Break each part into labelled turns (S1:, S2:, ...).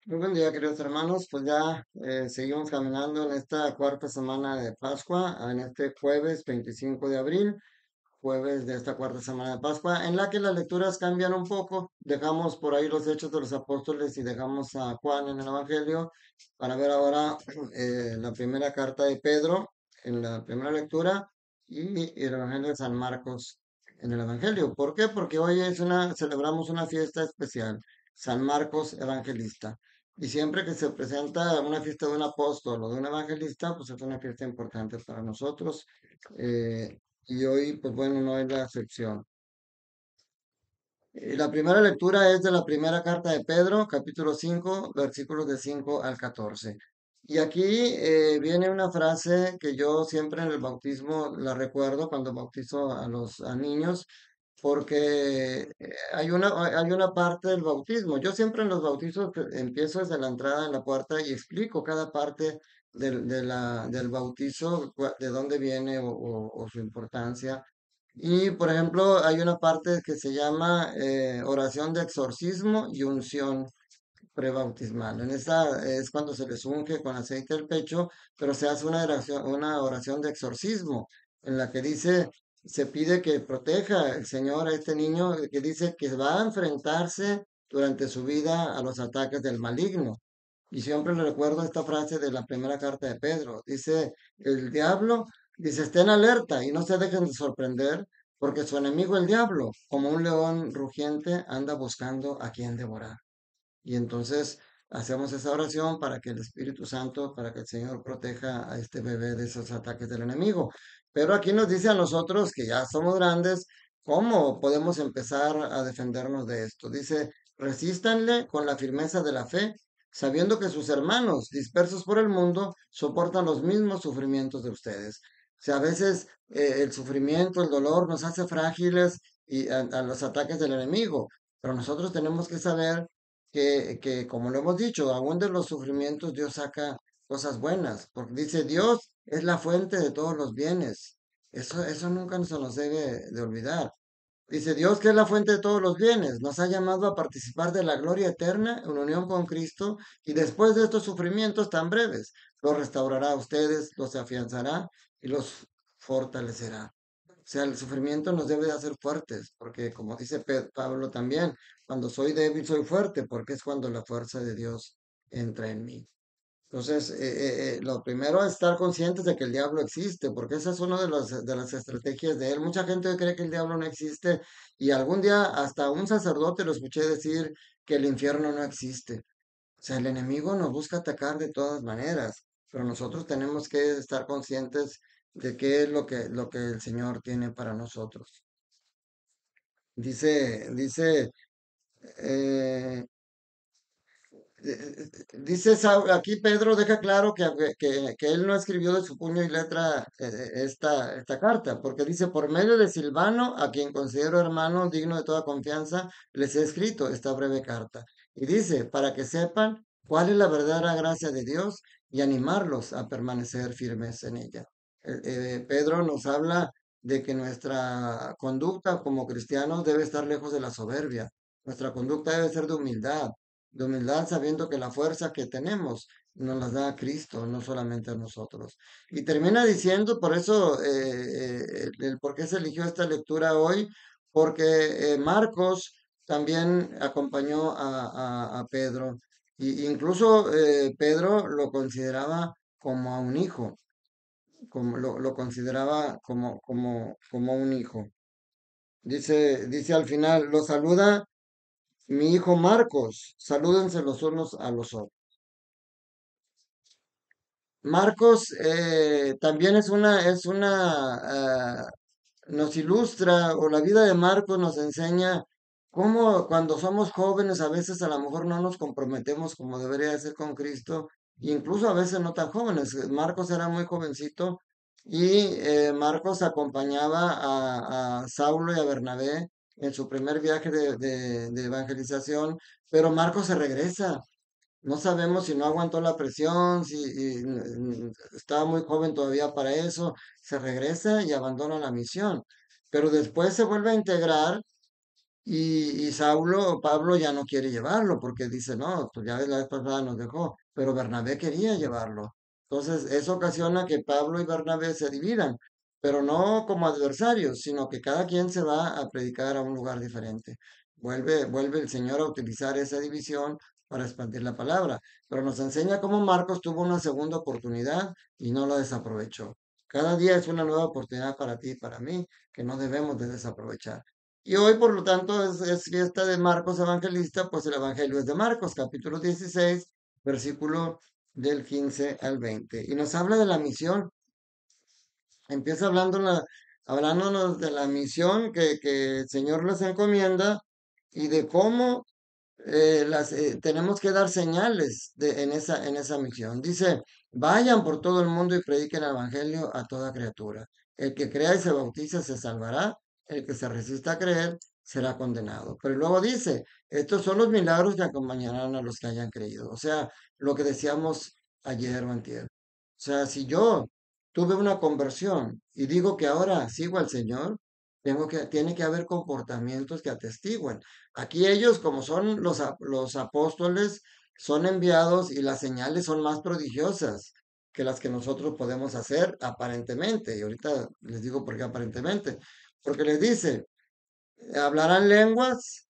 S1: Muy buen día, queridos hermanos. Pues ya seguimos caminando en esta cuarta semana de Pascua, en este jueves 25 de abril, jueves de esta cuarta semana de Pascua, en la que las lecturas cambian un poco. Dejamos por ahí los Hechos de los Apóstoles y dejamos a Juan en el Evangelio para ver ahora la primera carta de Pedro en la primera lectura y el Evangelio de San Marcos en el Evangelio. ¿Por qué? Porque hoy celebramos una fiesta especial, San Marcos Evangelista. Y siempre que se presenta una fiesta de un apóstol o de un evangelista, pues es una fiesta importante para nosotros. Eh, y hoy, pues bueno, no es la excepción. La primera lectura es de la primera carta de Pedro, capítulo 5, versículos de 5 al 14. Y aquí viene una frase que yo siempre en el bautismo la recuerdo cuando bautizo a niños, porque hay una parte del bautismo. Yo siempre en los bautizos empiezo desde la entrada en la puerta y explico cada parte del bautizo, de dónde viene o su importancia. Y, por ejemplo, hay una parte que se llama oración de exorcismo y unción prebautismal. En esa es cuando se les unge con aceite el pecho, pero se hace una oración de exorcismo en la que se pide que proteja el Señor a este niño, que dice que va a enfrentarse durante su vida a los ataques del maligno. Y siempre le recuerdo esta frase de la primera carta de Pedro. Dice, el diablo, dice, estén alerta y no se dejen de sorprender, porque su enemigo el diablo, como un león rugiente, anda buscando a quien devorar. Y entonces hacemos esa oración para que el Espíritu Santo, para que el Señor proteja a este bebé de esos ataques del enemigo. Pero aquí nos dice a nosotros que ya somos grandes, ¿cómo podemos empezar a defendernos de esto? Dice, resístanle con la firmeza de la fe, sabiendo que sus hermanos dispersos por el mundo soportan los mismos sufrimientos de ustedes. O sea, a veces el sufrimiento, el dolor nos hace frágiles y a los ataques del enemigo, pero nosotros tenemos que saber que, como lo hemos dicho, aún de los sufrimientos Dios saca cosas buenas, porque dice Dios es la fuente de todos los bienes. Eso nunca se nos debe de olvidar. Dice Dios que es la fuente de todos los bienes, nos ha llamado a participar de la gloria eterna en unión con Cristo y después de estos sufrimientos tan breves, los restaurará a ustedes, los afianzará y los fortalecerá. O sea, el sufrimiento nos debe de hacer fuertes, porque como dice Pablo también, cuando soy débil soy fuerte, porque es cuando la fuerza de Dios entra en mí. Entonces, lo primero es estar conscientes de que el diablo existe, porque esa es una de las estrategias de él. Mucha gente cree que el diablo no existe y algún día hasta un sacerdote lo escuché decir que el infierno no existe. O sea, el enemigo nos busca atacar de todas maneras, pero nosotros tenemos que estar conscientes de qué es lo que el Señor tiene para nosotros. Dice, eh, aquí Pedro deja claro que él no escribió de su puño y letra esta carta, porque dice, por medio de Silvano, a quien considero hermano digno de toda confianza, les he escrito esta breve carta. Y dice, para que sepan cuál es la verdadera gracia de Dios y animarlos a permanecer firmes en ella. Pedro nos habla de que nuestra conducta como cristianos debe estar lejos de la soberbia. Nuestra conducta debe ser de humildad sabiendo que la fuerza que tenemos nos la da Cristo, no solamente a nosotros. Y termina diciendo, por eso, el por qué se eligió esta lectura hoy, porque Marcos también acompañó a Pedro, y incluso Pedro lo consideraba como a un hijo, como lo consideraba como un hijo. Dice al final, lo saluda mi hijo Marcos, salúdense los unos a los otros. Marcos también nos ilustra, o la vida de Marcos nos enseña cómo cuando somos jóvenes a veces a lo mejor no nos comprometemos como debería de ser con Cristo, incluso a veces no tan jóvenes. Marcos era muy jovencito y Marcos acompañaba a Saulo y a Bernabé en su primer viaje de evangelización, pero Marcos se regresa. No sabemos si no aguantó la presión, si estaba muy joven todavía para eso, se regresa y abandona la misión. Pero después se vuelve a integrar Y Saulo, Pablo ya no quiere llevarlo porque dice, no, pues ya ves, la vez pasada nos dejó, pero Bernabé quería llevarlo. Entonces, eso ocasiona que Pablo y Bernabé se dividan, pero no como adversarios, sino que cada quien se va a predicar a un lugar diferente. Vuelve el Señor a utilizar esa división para expandir la palabra, pero nos enseña cómo Marcos tuvo una segunda oportunidad y no la desaprovechó. Cada día es una nueva oportunidad para ti y para mí que no debemos de desaprovechar. Y hoy, por lo tanto, es fiesta de Marcos Evangelista, pues el Evangelio es de Marcos, capítulo 16, versículo del 15 al 20. Y nos habla de la misión. Empieza hablándonos de la misión que el Señor les encomienda y de cómo tenemos que dar señales en esa misión. Dice, vayan por todo el mundo y prediquen el evangelio a toda criatura. El que crea y se bautiza se salvará, el que se resista a creer será condenado. Pero luego dice, estos son los milagros que acompañarán a los que hayan creído. O sea, lo que decíamos ayer o antier. O sea, si yo tuve una conversión y digo que ahora sigo al Señor, tiene que haber comportamientos que atestiguen. Aquí ellos, como son los apóstoles, son enviados y las señales son más prodigiosas que las que nosotros podemos hacer aparentemente. Y ahorita les digo por qué aparentemente. Porque les dice, hablarán lenguas,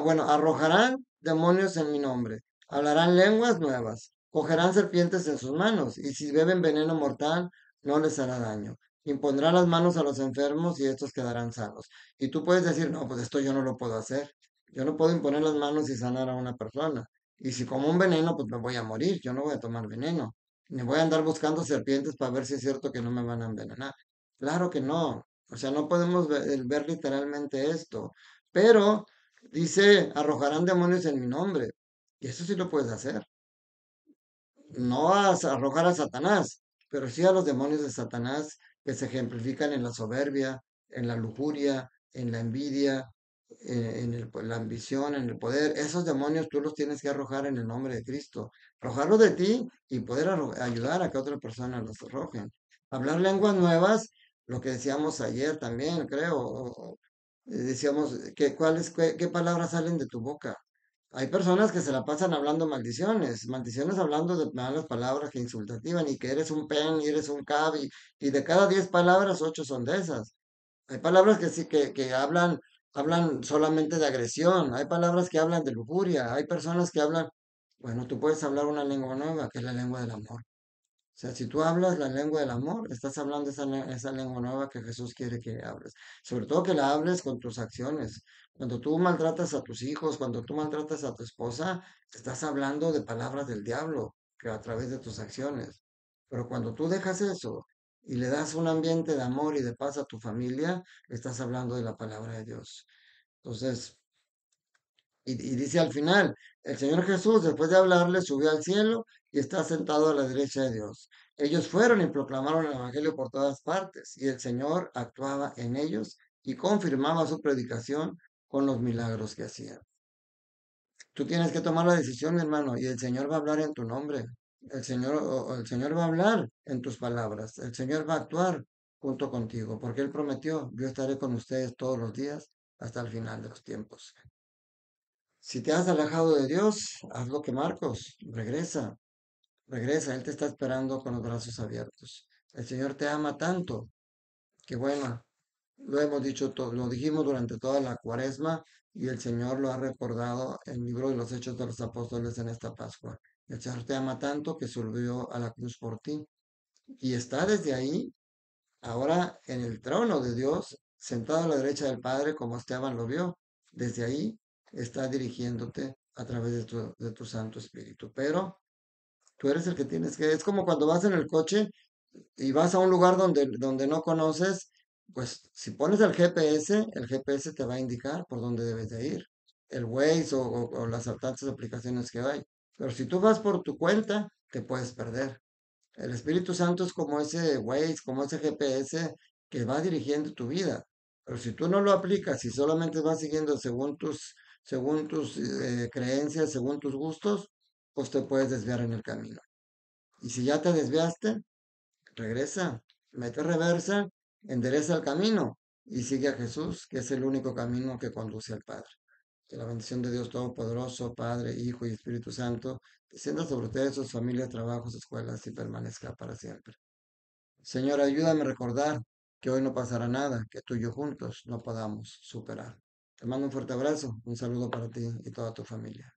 S1: bueno, arrojarán demonios en mi nombre, hablarán lenguas nuevas, cogerán serpientes en sus manos, y si beben veneno mortal, no les hará daño. Impondrán las manos a los enfermos y estos quedarán sanos. Y tú puedes decir, no, pues esto yo no lo puedo hacer. Yo no puedo imponer las manos y sanar a una persona. Y si como un veneno, pues me voy a morir. Yo no voy a tomar veneno. Ni voy a andar buscando serpientes para ver si es cierto que no me van a envenenar. Claro que no. O sea, no podemos ver literalmente esto. Pero dice, arrojarán demonios en mi nombre. Y eso sí lo puedes hacer. No arrojar a Satanás, pero sí a los demonios de Satanás que se ejemplifican en la soberbia, en la lujuria, en la envidia, la ambición, en el poder. Esos demonios tú los tienes que arrojar en el nombre de Cristo. Arrojarlos de ti y poder ayudar a que otra persona los arrojen. Hablar lenguas nuevas, lo que decíamos ayer también, creo. Decíamos que qué palabras salen de tu boca. Hay personas que se la pasan hablando maldiciones hablando de malas palabras que insultativas, y que eres un pen, y eres un cab, y de cada 10 palabras, 8 son de esas. Hay palabras que sí que hablan solamente de agresión, hay palabras que hablan de lujuria, hay personas que hablan, bueno, tú puedes hablar una lengua nueva, que es la lengua del amor. O sea, si tú hablas la lengua del amor, estás hablando esa lengua nueva que Jesús quiere que hables. Sobre todo que la hables con tus acciones. Cuando tú maltratas a tus hijos, cuando tú maltratas a tu esposa, estás hablando de palabras del diablo, que a través de tus acciones. Pero cuando tú dejas eso y le das un ambiente de amor y de paz a tu familia, estás hablando de la palabra de Dios. Entonces, y dice al final, el Señor Jesús, después de hablarle, subió al cielo y está sentado a la derecha de Dios. Ellos fueron y proclamaron el Evangelio por todas partes, y el Señor actuaba en ellos y confirmaba su predicación con los milagros que hacían. Tú tienes que tomar la decisión, mi hermano, y el Señor va a hablar en tu nombre. El Señor va a hablar en tus palabras. El Señor va a actuar junto contigo, porque Él prometió, yo estaré con ustedes todos los días hasta el final de los tiempos. Si te has alejado de Dios, haz lo que Marcos, regresa, Él te está esperando con los brazos abiertos. El Señor te ama tanto que bueno, lo hemos dicho, lo dijimos durante toda la cuaresma y el Señor lo ha recordado en el libro de los Hechos de los Apóstoles en esta Pascua. El Señor te ama tanto que subió a la cruz por ti y está desde ahí, ahora en el trono de Dios, sentado a la derecha del Padre, como Esteban lo vio. Desde ahí está dirigiéndote a través de tu Santo Espíritu. Pero tú eres el que tienes que, es como cuando vas en el coche y vas a un lugar donde no conoces, pues si pones el GPS te va a indicar por dónde debes de ir, el Waze o las tantas aplicaciones que hay. Pero si tú vas por tu cuenta, te puedes perder. El Espíritu Santo es como ese Waze, como ese GPS que va dirigiendo tu vida. Pero si tú no lo aplicas y solamente vas siguiendo según tus creencias, según tus gustos, pues te puedes desviar en el camino. Y si ya te desviaste, regresa, mete reversa, endereza el camino y sigue a Jesús, que es el único camino que conduce al Padre. Que la bendición de Dios Todopoderoso, Padre, Hijo y Espíritu Santo, descienda sobre ustedes, sus familias, trabajos, escuelas y permanezca para siempre. Señor, ayúdame a recordar que hoy no pasará nada, que tú y yo juntos no podamos superar. Te mando un fuerte abrazo, un saludo para ti y toda tu familia.